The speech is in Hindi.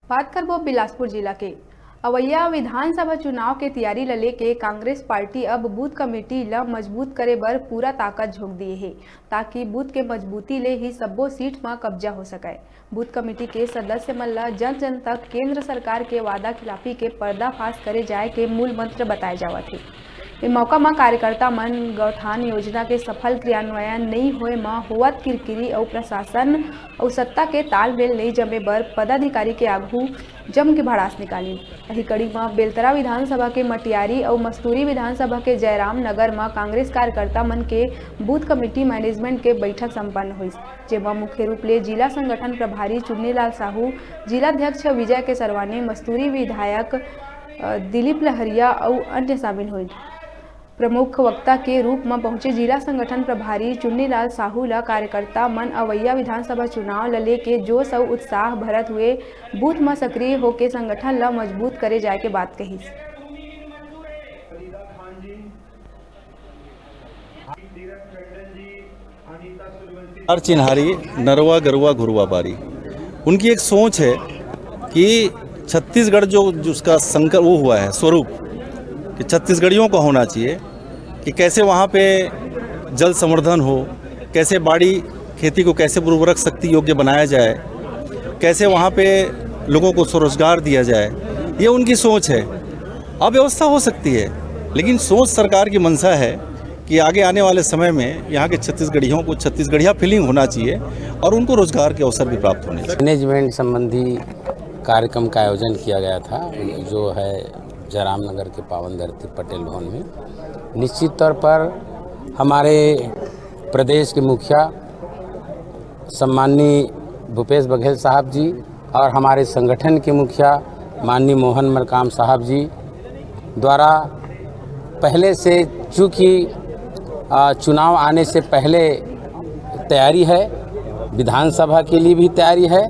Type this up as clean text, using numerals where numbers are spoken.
बात करबो बिलासपुर जिला के अवैया विधानसभा चुनाव के तैयारी ल लेके कांग्रेस पार्टी अब बूथ कमेटी ल मजबूत करे बर पूरा ताकत झोंक दिए है, ताकि बूथ के मजबूती ले ही सब्बो सीट में कब्जा हो सके। बूथ कमेटी के सदस्य मन ल जन जन तक केंद्र सरकार के वादा खिलाफी के पर्दाफाश करे जाए के मूल मंत्र बताए जावत है। इस मौका में कार्यकर्ता मन गौठान योजना के सफल क्रियान्वयन नहीं होए में होवत किरकिरी और प्रशासन और सत्ता के तालमेल नहीं जमे बर पदाधिकारी के आगू जम के भड़ास निकाली। यही कड़ी में बेलतरा विधानसभा के मटियारी और मस्तूरी विधानसभा के जयराम नगर में कांग्रेस कार्यकर्ता मन के बूथ कमेटी मैनेजमेंट के बैठक संपन्न हुई, जेमा मुख्य रूप ले जिला संगठन प्रभारी चुन्नीलाल साहू, जिलाध्यक्ष विजय के सरवानी, मस्तूरी विधायक दिलीप लहरिया और अन्य शामिल हुए। प्रमुख वक्ता के रूप में पहुंचे जिला संगठन प्रभारी चुन्नीलाल साहू ला कार्यकर्ता मन अवैया विधानसभा चुनाव ल लेके जोश और उत्साह भरत हुए बूथ में सक्रिय होकर संगठन ला मजबूत करे जाए के बात कही। चिन्हारी नरवा गरुआ घुरुआ बारी, उनकी एक सोच है कि छत्तीसगढ़ जो उसका संकर वो हुआ है स्वरूप कि छत्तीसगढ़ियों का होना चाहिए, कि कैसे वहाँ पे जल संवर्धन हो, कैसे बाड़ी खेती को कैसे उर्वरक शक्ति योग्य बनाया जाए, कैसे वहाँ पे लोगों को स्वरोजगार दिया जाए, ये उनकी सोच है। अव्यवस्था हो सकती है, लेकिन सोच सरकार की मंशा है कि आगे आने वाले समय में यहाँ के छत्तीसगढ़ियों को छत्तीसगढ़िया फीलिंग होना चाहिए और उनको रोजगार के अवसर भी प्राप्त होने चाहिए। मैनेजमेंट संबंधी कार्यक्रम का आयोजन किया गया था, जो है जयराम नगर के पावन धरती पटेल भवन में। निश्चित तौर पर हमारे प्रदेश के मुखिया सम्माननीय भूपेश बघेल साहब जी और हमारे संगठन के मुखिया माननीय मोहन मरकाम साहब जी द्वारा पहले से, चूँकि चुनाव आने से पहले तैयारी है, विधानसभा के लिए भी तैयारी है